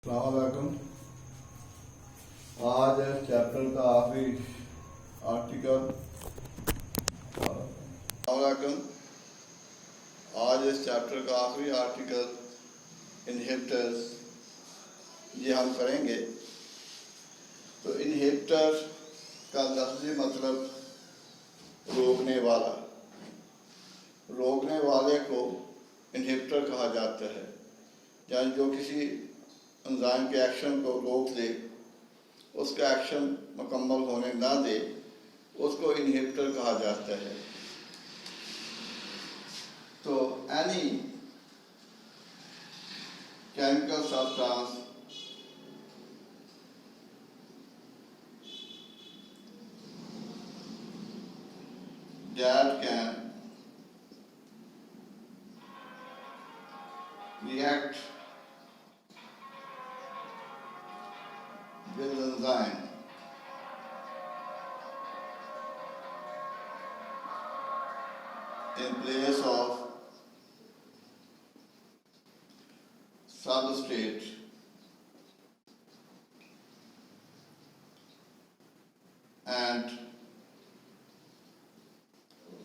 अस्सलामुअलैकुम। आज चैप्टर का आखिरी आर्टिकल अस्सलामुअलैकुम। आज इस चैप्टर का आखिरी आर्टिकल इनहिबिटर्स ये हम करेंगे। तो इनहिबिटर का लफ्ज़ी मतलब रोकने वाला, रोकने वाले को इनहिबिटर कहा जाता है। यानी जो किसी एंजाइम के एक्शन को रोक दे, उसका एक्शन मुकम्मल होने ना दे, उसको इनहिबिटर कहा जाता है। तो any chemical substance that can react with enzyme in place of substrate and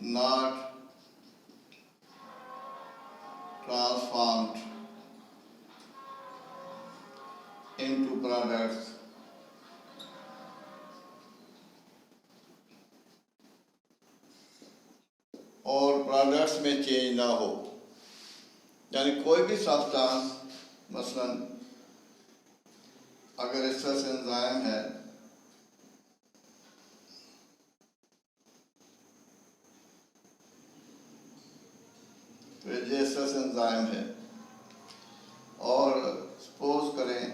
not transformed into products और प्रोडक्ट्स में चेंज ना हो। यानी कोई भी सब्सटेंस, मसलन अगर एसएस एंजाइम है तो ये एसएस एंजाइम है और सपोज करें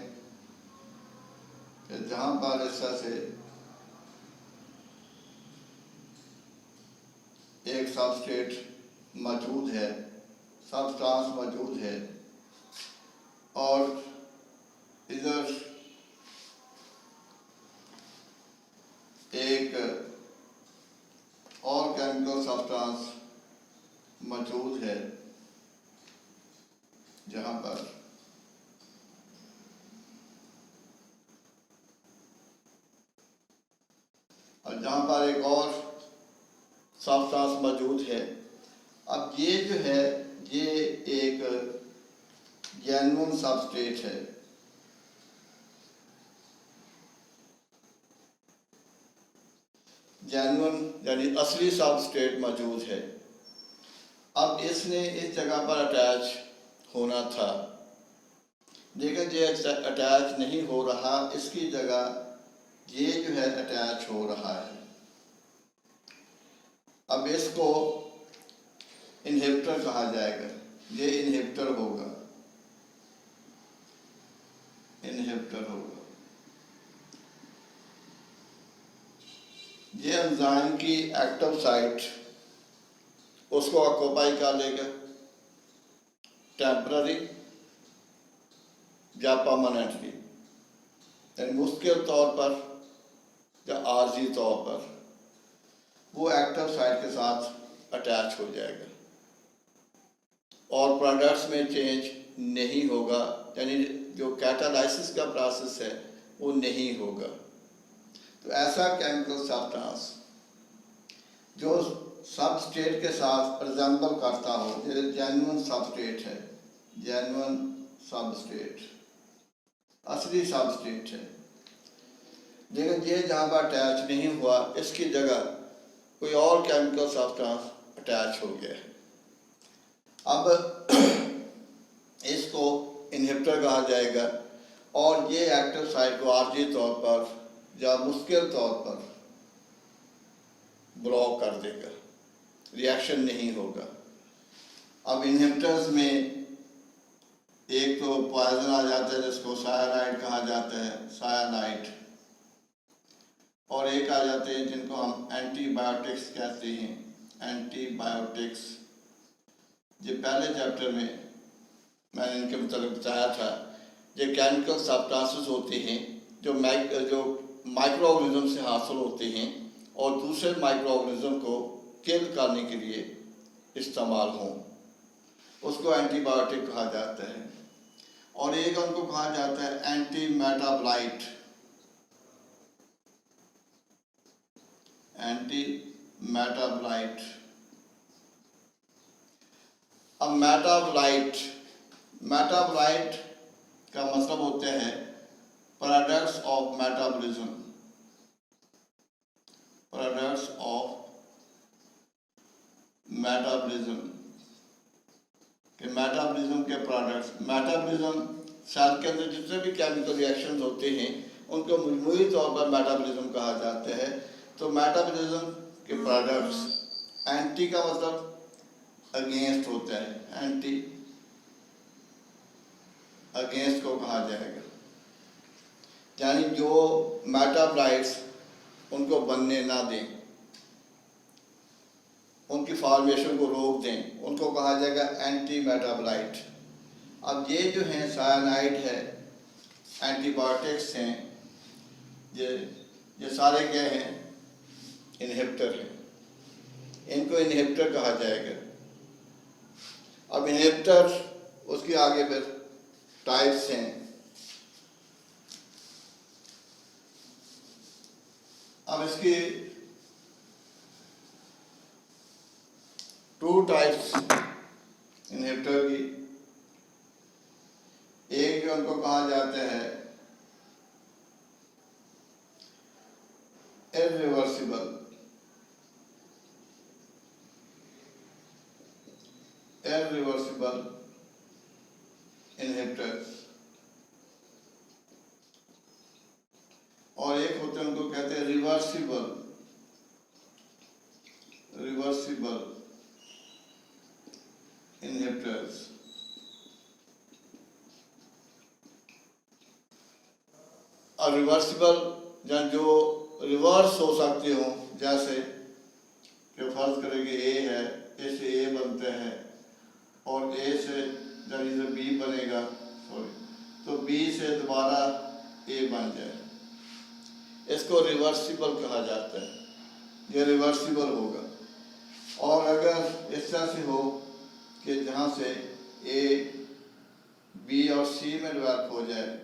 कि जहाँ पर एसएस है एक सबस्ट्रेट मौजूद है, सब्सटेंस मौजूद है और इधर एक और केमिकल सब्सटेंस मौजूद है जहाँ पर एक और सब्सटेंस मौजूद है। अब ये जो है ये एक जेन्युइन सबस्ट्रेट है। जेन्युइन यानी असली सबस्ट्रेट मौजूद है। अब इसने इस जगह पर अटैच होना था, लेकिन ये अटैच नहीं हो रहा, इसकी जगह ये जो है अटैच हो रहा है। अब इसको इनहिबिटर कहा जाएगा। ये इनहिबिटर होगा, इनहिबिटर होगा। ये एंजाइम की एक्टिव साइट उसको ऑक्यूपाई कर लेगा, टेम्पररी या परमानेंटली, यानी मुश्किल तौर पर या आर्जी तौर पर वो एक्टिव साइट के साथ अटैच हो जाएगा और प्रोडक्ट्स में चेंज नहीं होगा। यानी जो कैटालाइसिस का प्रोसेस है वो नहीं होगा। तो ऐसा केमिकल सब्सटेंस जो सबस्ट्रेट के साथ रिजेंबल करता हो, ये जेन्युइन सबस्ट्रेट है, जेन्युइन सबस्ट्रेट, असली सबस्ट्रेट है, लेकिन ये जहाँ पर अटैच नहीं हुआ, इसकी जगह कोई और केमिकल सब्सटेंस अटैच हो गया है। अब इसको इनहिबिटर कहा जाएगा और ये एक्टिव साइट को आर्जी तौर पर या मुश्किल तौर पर ब्लॉक कर देगा, रिएक्शन नहीं होगा। अब इनहिबिटर्स में एक तो पॉइजन आ जाता है जिसको सायानाइड कहा जाता है, सायानाइड, और एक आ जाते हैं जिनको हम एंटीबायोटिक्स कहते हैं, एंटीबायोटिक्स। ये पहले चैप्टर में मैंने इनके मतलब बताया था। ये केमिकल सब्सटेंसेस होते हैं जो माइक्रो ऑर्गेनिज्म से हासिल होते हैं और दूसरे माइक्रो ऑर्गेनिज्म को किल करने के लिए इस्तेमाल हों, उसको एंटीबायोटिक कहा जाता है। और एक उनको कहा जाता है एंटी मेटाबोलाइट। Anti metabolite. अब मेटाबोलाइट, मेटाबोलाइट का मतलब होते हैं products of metabolism. Products of metabolism के मेटाबॉलिज्म के प्रोडक्ट्स। मेटाबॉलिज्म सेल के अंदर जितने भी केमिकल रिएक्शंस होते हैं उनको मजमूई तौर पर मेटाबॉलिज्म कहा जाता है। तो मेटाबॉलिज्म के प्रोडक्ट्स, एंटी का मतलब अगेंस्ट होता है, एंटी अगेंस्ट को कहा जाएगा, यानी जो मेटाबॉलाइट्स उनको बनने ना दें, उनकी फॉर्मेशन को रोक दें, उनको कहा जाएगा एंटी मेटाबोलाइट। अब ये जो हैं साइनाइड है, एंटीबायोटिक्स हैं, ये सारे क्या हैं, इनहिबिटर हैं, इनको इनहिबिटर कहा जाएगा। अब इनहिबिटर उसके आगे फिर टाइप्स हैं। अब इसकी 2 टाइप्स इनहिबिटर की। एक जो उनको कहा जाता है इरिवर्सिबल, इरिवर्सिबल इनहिबिटर्स, और एक होते हैं उनको कहते हैं रिवर्सिबल, रिवर्सिबल इनहिबिटर्स। और रिवर्सिबल जो रिवर्स हो सकते हो, जैसे कि फर्ज करें कि ए है, ए से ए बनते हैं और ए से जब बी बनेगा, सॉरी, तो बी से दोबारा ए बन जाए, इसको रिवर्सिबल कहा जाता है। ये रिवर्सिबल होगा। और अगर इस तरह से हो कि जहाँ से ए बी और सी में डेवलप हो जाए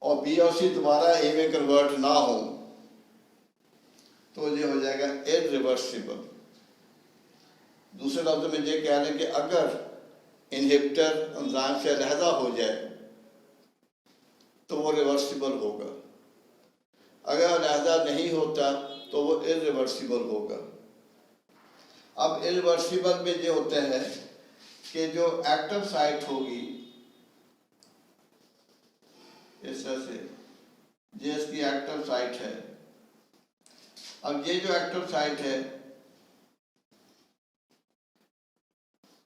और बी और सी दोबारा ए में कन्वर्ट ना हो, तो ये हो जाएगा इरिवर्सिबल। दूसरे लफ्ज़ में ये कह लें कि अगर इनहिबिटर एंजाइम से अलहदा हो जाए तो वो रिवर्सिबल होगा, अगर अलहदा नहीं होता तो वो इरिवर्सिबल होगा। अब इरिवर्सिबल में ये होता है कि जो एक्टिव साइट होगी इस तरह से, ये इसकी एक्टिव साइट है। अब ये जो एक्टिव साइट है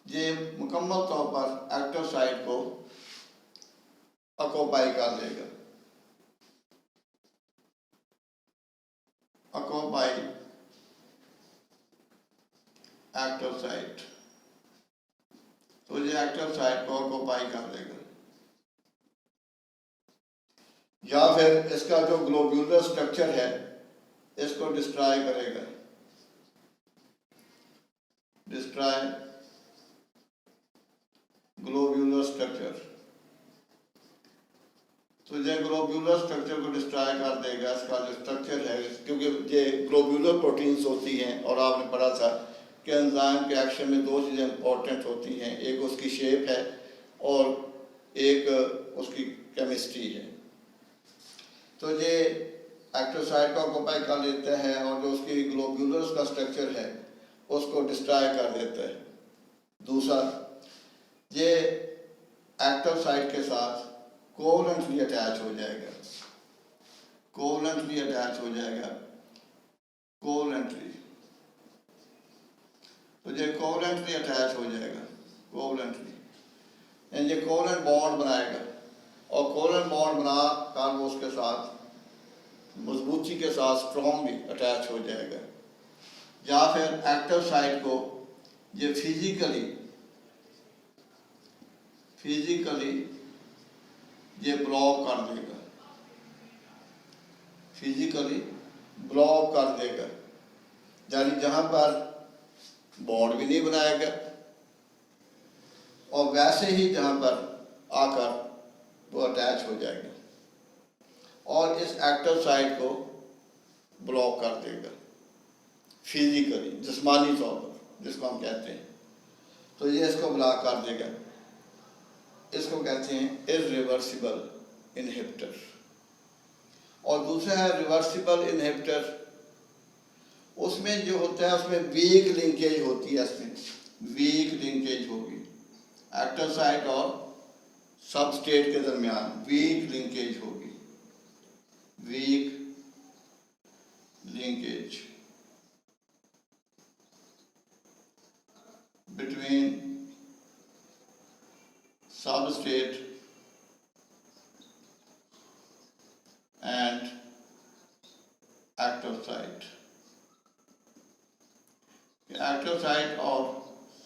ये मुकम्मल तौर पर एक्टिव साइट को ऑक्यूपाई कर लेगा, ऑक्यूपाई एक्टिव साइट, तो ये एक्टिव साइट को ऑक्यूपाई कर लेगा। या फिर इसका जो ग्लोब्यूलर स्ट्रक्चर है इसको डिस्ट्रॉय करेगा, डिस्ट्रॉय ग्लोब्यूलर स्ट्रक्चर। तो ये ग्लोब्यूलर स्ट्रक्चर को डिस्ट्रॉय कर देगा, इसका जो स्ट्रक्चर है, क्योंकि ये ग्लोब्यूलर प्रोटीन्स होती हैं और आपने पढ़ा था कि एंजाइम के एक्शन में 2 चीज़ें इंपॉर्टेंट होती हैं, एक उसकी शेप है और एक उसकी केमिस्ट्री है। तो ये एक्टिव साइट को ऑक्यूपाई कर लेता है और जो उसकी ग्लोब्यूलर का स्ट्रक्चर है उसको डिस्ट्रॉय कर देता है। दूसरा, ये एक्टिव साइट के साथ कोवलेंटली अटैच हो जाएगा, कोवलेंटली अटैच हो जाएगा, कोवलेंटली। तो ये कोवलेंटली अटैच हो जाएगा, कोवलेंटली, यानी ये कोवलेंट बॉन्ड बनाएगा और कोवलेंट बॉन्ड बना कर वो उसके साथ मजबूती के साथ स्ट्रॉन्गली अटैच हो जाएगा। या फिर एक्टिव साइट को ये फिजिकली ये ब्लॉक कर देगा, फिजिकली ब्लॉक कर देगा, यानी जहाँ पर बॉन्ड भी नहीं बनाएगा और वैसे ही जहाँ पर आकर वो अटैच हो जाएगा और इस एक्टिव साइट को ब्लॉक कर देगा फिजिकली, जिस्मानी तौर पर जिसको हम कहते हैं। तो ये इसको ब्लॉक कर देगा। इसको कहते हैं इरिवर्सिबल इनहिबिटर। और दूसरा है रिवर्सिबल इनहिबिटर। उसमें जो होता है उसमें वीक लिंकेज होती है, इसमें वीक लिंकेज होगी एक्टिव साइट और सबस्ट्रेट के दरमियान वीक लिंकेज होगी, weak linkage between substrate and active site। Active site और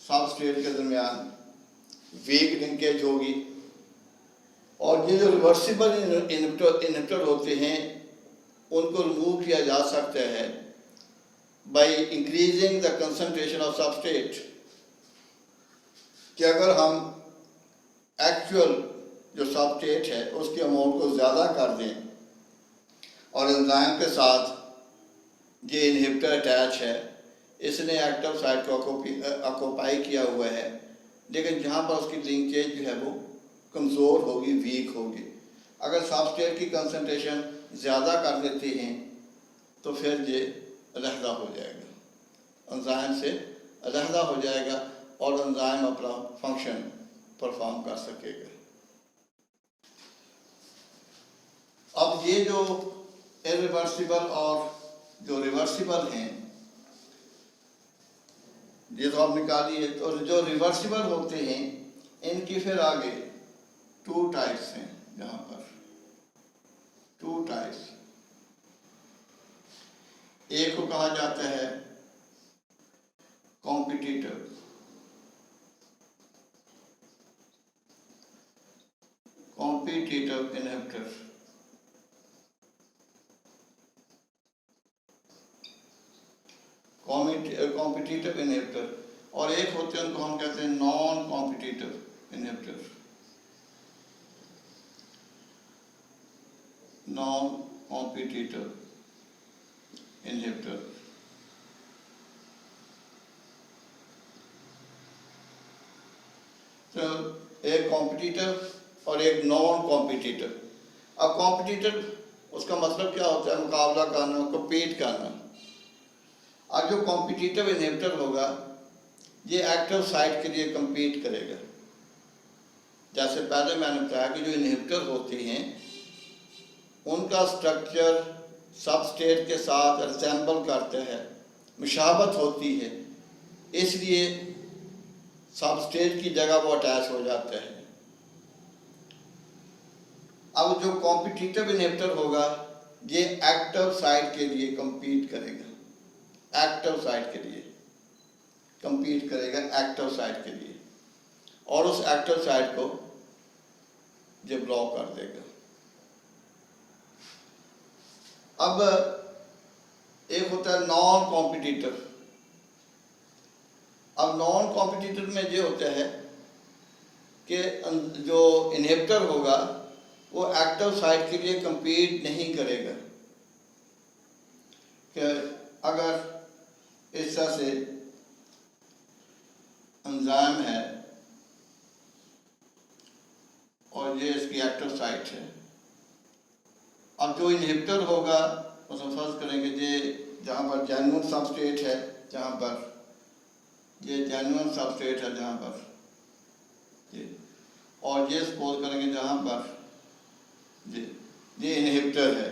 सबस्ट्रेट के दरमियान वीक लिंकेज होगी। और ये जो रिवर्सिबल इनहिबिटर होते हैं उनको रिमूव किया जा सकता है by increasing the concentration of substrate. कि अगर हम एक्चुअल जो सबस्ट्रेट है उसके अमाउंट को ज़्यादा कर दें और एंजाइम के साथ ये इनहिबिटर अटैच है, इसने एक्टिव साइट को ऑक्यूपाई किया हुआ है, लेकिन जहाँ पर उसकी लिंकेज जो है वो कमज़ोर होगी, वीक होगी। अगर सबस्ट्रेट की कंसंट्रेशन ज़्यादा कर देते हैं तो फिर ये अलहदा हो जाएगा, एंजाइम से अलहदा हो जाएगा और एंजाइम अपना फंक्शन परफॉर्म कर सकेगा। अब ये जो इरिवर्सिबल और जो रिवर्सिबल हैं ये तो आप निकालिए। तो जो रिवर्सिबल होते हैं इनकी फिर आगे टू टाइप्स हैं, यहाँ पर टू टाइप्स। एक को कहा जाता है competitive, competitive inhibitor. Competitive inhibitor. और एक होते हैं उनको हम कहते हैं non competitive inhibitor, non competitive inhibitor. तो एक कॉम्पिटिटिव और एक नॉन कॉम्पिटिटिव। अब कॉम्पिटिटिव उसका मतलब क्या होता है? मुकाबला करना, कम्पीट करना। अब जो कॉम्पिटिटिव इनहिबिटर होगा ये एक्टिव साइट के लिए कम्पीट करेगा। जैसे पहले मैंने बताया कि जो इनहिबिटर होते हैं उनका स्ट्रक्चर सबस्ट्रेट के साथ रिसेंबल करता है, मुशाबत होती है, इसलिए सबस्ट्रेट की जगह वो अटैच हो जाता है। अब जो कॉम्पिटिटिव इनहिबिटर होगा ये एक्टिव साइट के लिए कम्पीट करेगा, एक्टिव साइट के लिए कम्पीट करेगा, एक्टिव साइट के लिए, और उस एक्टिव साइट को ये ब्लॉक कर देगा। अब एक होता है नॉन कॉम्पिटिटिव। अब नॉन कॉम्पिटिटिव में ये होता है कि जो इनहिबिटर होगा वो एक्टिव साइट के लिए कम्पीट नहीं करेगा। कि अगर इस तरह से एंजाइम है और ये इसकी एक्टिव साइट है, अब जो इनहिबिटर होगा उसमें फर्ज करेंगे ये जहाँ पर जेन्युइन सबस्ट्रेट है, जहाँ पर ये जेन्युइन सबस्ट्रेट है जहाँ पर ये, और ये सपोज करेंगे जहाँ पर ये इनहिबिटर है।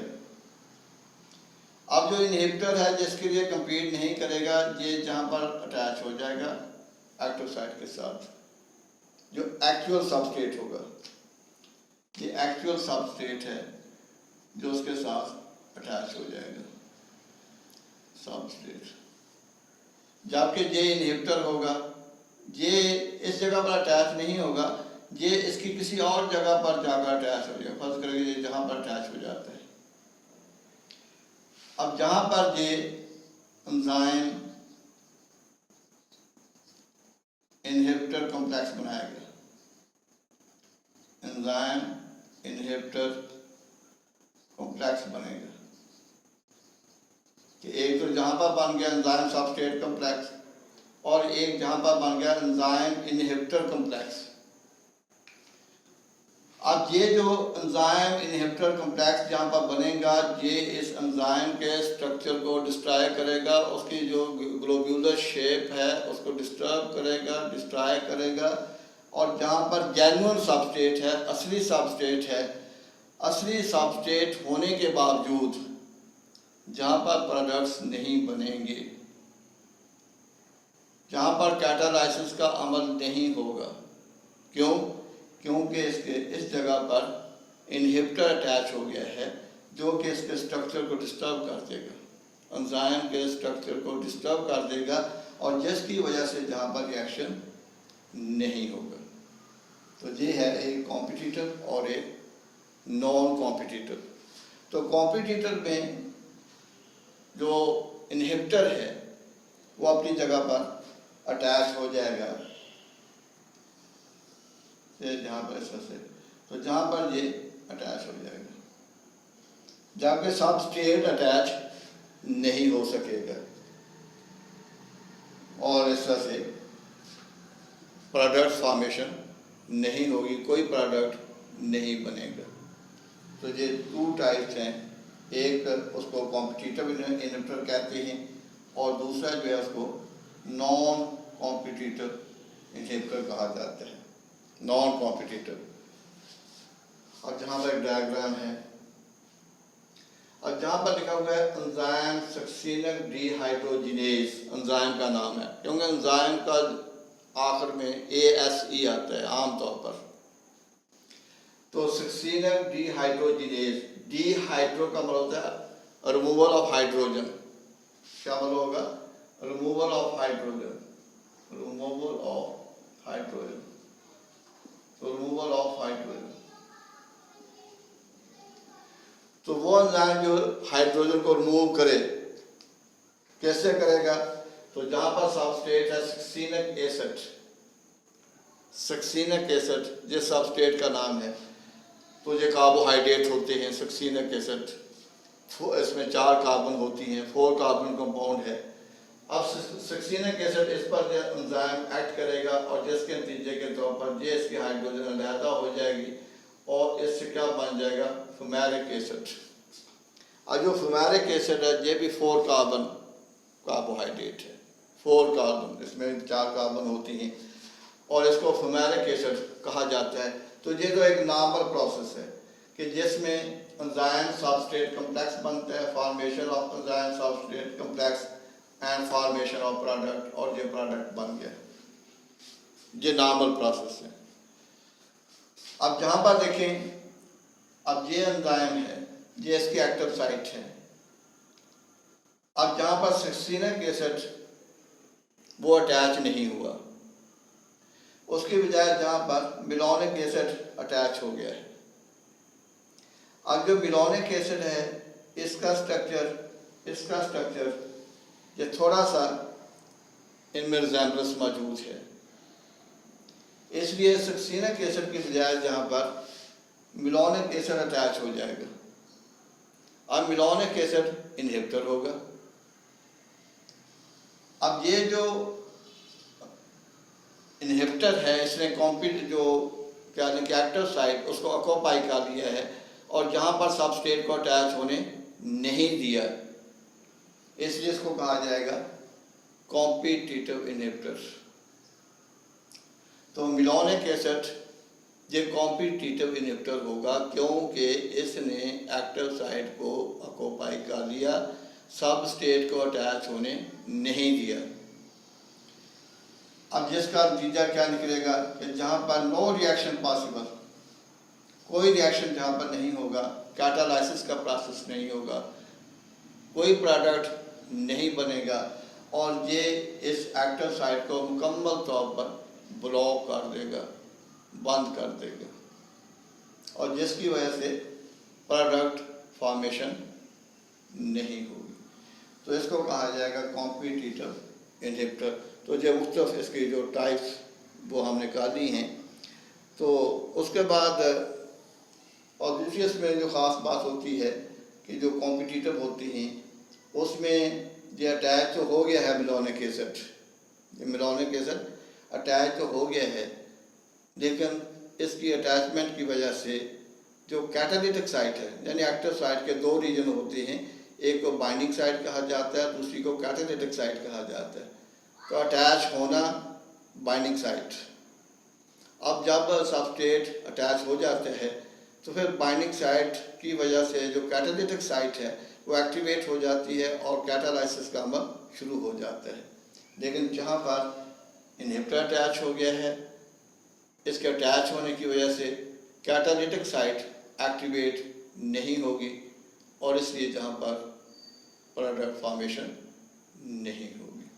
अब जो इनहिबिटर है जिसके लिए कम्पीट नहीं करेगा ये जहाँ पर अटैच हो जाएगा एक्टिव साइट के साथ, जो एक्चुअल सबस्ट्रेट होगा। ये एक्चुअल सबस्ट्रेट है जो उसके साथ अटैच हो जाएगा सबस्ट्रेट। जबकि ये इनहिबिटर होगा ये इस जगह पर अटैच नहीं होगा, ये इसकी किसी और जगह पर जाकर अटैच हो जाएगा। फर्ज करेंगे ये जहाँ पर अटैच हो जाता है। अब जहाँ पर ये एंजाइम इनहिबिटर कॉम्प्लेक्स बनाएगा एंजाइम इनहिबिटर कॉम्प्लेक्स बनेगा कि एक तो जहाँ पर बन गया एंजाइम सबस्ट्रेट कॉम्प्लेक्स और एक जहाँ पर बन गया एंजाइम इनहिबिटर कॉम्प्लेक्स। अब ये जो एंजाइम इनहिबिटर कॉम्प्लेक्स जहाँ पर बनेगा ये इस एंजाइम के स्ट्रक्चर को डिस्ट्रॉय करेगा, उसकी जो ग्लोब्यूलर शेप है उसको डिस्टर्ब करेगा, डिस्ट्रॉय करेगा। और जहाँ पर जेन्युइन सबस्ट्रेट है, असली सबस्ट्रेट है, असली सबस्ट्रेट होने के बावजूद जहाँ पर प्रोडक्ट्स नहीं बनेंगे, जहाँ पर कैटालाइसिस का अमल नहीं होगा। क्यों? क्योंकि इसके इस जगह पर इनहिबिटर अटैच हो गया है जो कि इसके स्ट्रक्चर को डिस्टर्ब कर देगा, एंजाइम के स्ट्रक्चर को डिस्टर्ब कर देगा और जिसकी वजह से जहाँ पर रिएक्शन नहीं होगा। तो ये है एक कॉम्पिटिटर और एक नॉन कॉम्पिटिटर। तो कॉम्पिटिटर में जो इनहिबिटर है वो अपनी जगह पर अटैच हो जाएगा जहाँ पर ऐसा से, तो जहाँ पर ये अटैच हो जाएगा, जबकि सबस्ट्रेट अटैच नहीं हो सकेगा और इस तरह से प्रोडक्ट फॉर्मेशन नहीं होगी, कोई प्रोडक्ट नहीं बनेगा। तो ये टू टाइप्स हैं, एक उसको कॉम्पिटिटिव इनहिबिटर कहते हैं और दूसरा जो है उसको नॉन कॉम्पिटिटिव इनहिबिटर कहा जाता है, नॉन कॉम्पिटिटिव। और जहाँ पर एक डायग्राम है और जहाँ पर लिखा हुआ है एंजाइम सक्सीनिक डिहाइड्रोजिनेज, एंजाइम का नाम है क्योंकि एंजाइम का आखिर में ASE आता है आमतौर पर। तो सक्सीनिक डिहाइड्रोजिनेज, डिहाइड्रो का मतलब होता है रिमूवल ऑफ हाइड्रोजन। क्या मतलब होगा? Removal of hydrogen, removal of hydrogen, तो रिमूवल ऑफ हाइड्रोजन। तो वो एंजाइम जो हाइड्रोजन को रिमूव करे कैसे करेगा? तो जहां पर सबस्ट्रेट है सक्सीनिक एसिड, सक्सीनिक एसिड जिस सबस्ट्रेट का नाम है, तो ये कार्बोहाइड्रेट होते हैं सक्सीनिक एसिड, इसमें 4 कार्बन होती हैं, 4 कार्बन कंपाउंड है। अब सक्सीनिक एसिड इस पर एंजाइम एक्ट करेगा और जिसके नतीजे के तौर पर ये इसकी हाइड्रोजन अलहदा हो जाएगी और इससे क्या बन जाएगा? Fumaric acid. और जो फ्यूमेरिक एसिड है ये भी 4 कार्बन कार्बोहाइड्रेट है, 4 कार्बन, इसमें 4 कार्बन होती हैं और इसको फ्यूमेरिक एसिड कहा जाता है। तो ये जो एक नॉर्मल प्रोसेस है कि जिसमें एंजाइम सबस्ट्रेट कॉम्प्लेक्स बनता है, formation of enzyme substrate complex and formation of product, और ये प्रोडक्ट बन गया, ये नॉर्मल प्रोसेस है। अब जहाँ पर देखें, अब ये एंजाइम है, ये इसकी एक्टिव साइट है। अब जहाँ पर सक्सीनिक एसिड वो अटैच नहीं हुआ, उसकी बजाय जहाँ पर मिलोनिक एसिड अटैच हो गया है। अब जो मिलोनिक एसिड है इसका स्ट्रक्चर ये थोड़ा सा इनमें रिजेम्बलेंस मौजूद है, इसलिए सक्सीनिक एसिड की बजाय जहाँ पर मिलोनिक एसिड अटैच हो जाएगा। अब मिलोनिक एसिड इनहिबिटर होगा। अब ये जो इनहिबिटर है इसने जो क्या एक्टिव साइट उसको ऑक्यूपाई कर लिया है और जहाँ पर सबस्ट्रेट को अटैच होने नहीं दिया, इसलिए इसको कहा जाएगा कॉम्पिटिटिव इनहिबिटर। तो मिलोनिक एसिड ये कॉम्पिटिटिव इनहिबिटर होगा क्योंकि इसने एक्टिव साइट को ऑक्यूपाई कर लिया, सबस्ट्रेट को अटैच होने नहीं दिया। अब जिसका नतीजा क्या निकलेगा कि जहाँ पर नो रिएक्शन पॉसिबल, कोई रिएक्शन जहाँ पर नहीं होगा, कैटालाइसिस का प्रोसेस नहीं होगा, कोई प्रोडक्ट नहीं बनेगा और ये इस एक्टिव साइट को मुकम्मल तौर पर ब्लॉक कर देगा, बंद कर देगा और जिसकी वजह से प्रोडक्ट फॉर्मेशन नहीं होगी। तो इसको कहा जाएगा कॉम्पिटिटिव इनहिबिटर। तो जो मुख्तलिफ इसकी जो टाइप्स वो हमने निकाली हैं, तो उसके बाद ऑब्वियस में जो ख़ास बात होती है कि जो कॉम्पिटिटिव होती हैं उसमें ये अटैच तो हो गया है मेलोनिक एसिड, ये मेलोनिक एसिड अटैच तो हो गया है, लेकिन इसकी अटैचमेंट की वजह से जो कैटालिटिक साइट है, यानी एक्टिव साइट के दो रीजन होते हैं, एक को बाइंडिंग साइट कहा जाता है, दूसरी को कैटालिटिक साइट कहा जाता है। तो अटैच होना बाइंडिंग साइट, अब जब सबस्ट्रेट अटैच हो जाते हैं तो फिर बाइंडिंग साइट की वजह से जो कैटालिटिक साइट है वो एक्टिवेट हो जाती है और कैटालाइसिस का अमल शुरू हो जाता है। लेकिन जहाँ पर इनहिबिटर अटैच हो गया है, इसके अटैच होने की वजह से कैटालिटिक साइट एक्टिवेट नहीं होगी और इसलिए जहाँ पर प्रोडक्ट फॉर्मेशन नहीं होगी।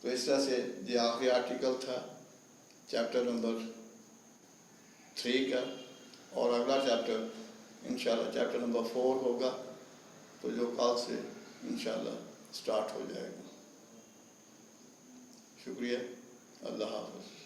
तो इस तरह से ये आखिरी आर्टिकल था चैप्टर नंबर 3 का, और अगला चैप्टर इंशाल्लाह चैप्टर नंबर 4 होगा, तो जो कल से इंशाल्लाह स्टार्ट हो जाएगा। शुक्रिया, अल्लाह हाफ़िज़।